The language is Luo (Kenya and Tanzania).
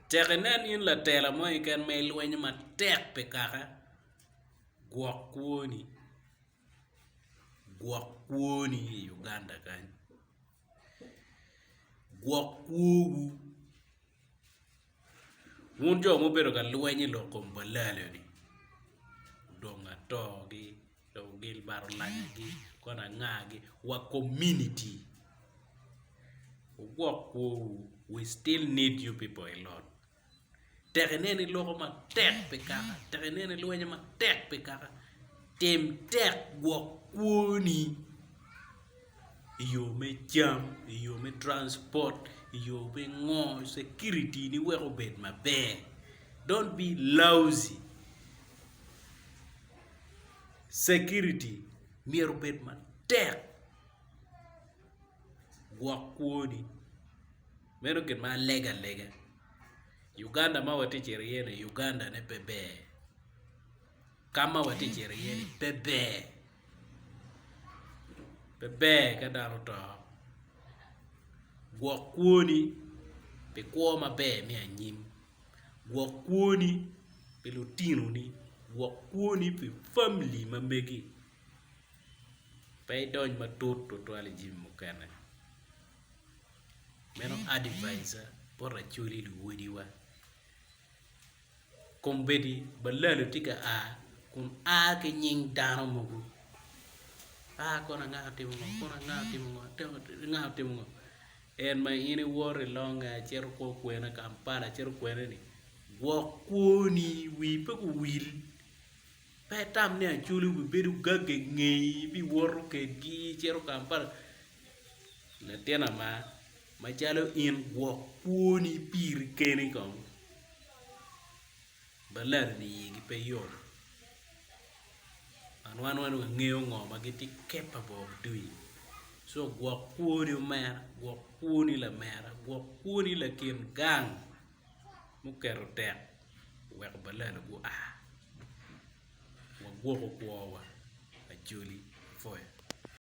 tekenen in la tela mo iken may lweny matek pe kaka gwok kwoni i Uganda kanyo gwok kwogu un jo mobedo ka lweny lo kom balalo ni donga togi do gil baro lanyagi kona ngagi wa community gwok kwogu we still need you people a lot tekenen loko matek pe kaka tekenen lweny matek pe kaka tem tek gwok kwoni yo me jam yo me transport yo me ngo security ni weko bed maber. Don't be lousy. Security miero bed matek gwok kwoni mero ken ma lega Uganda ma watichere yene Uganda ne bebe kama watichere yene bebe kadaro to gwok kwoni pe kwo mabe mi anyim gwok kwoni pe lutino ni gwok kwoni pe family mamegi pe dony matut to twali jim mukana meno advisor porra chuli luwodi wa kombedi balalo tika a kun a ke nying dano mugu kona ngati mo en ma ini wore longa cher ko kwena Kampala cher kwena ni gwok kwoni wi pe ku wil pe tam ne achuli wi bedu gage ngei bi woro ke gi cher Kampala la tena ma chalo in gwok kwoni pir keni kom balar ni yigi pe yor wan ngeo ngoma giti capable of doing so gwok kwoni mer gwok kwoni la mera gwok kwoni la kin gang mukero tek wek balal go wa gwok kwowa achuli foya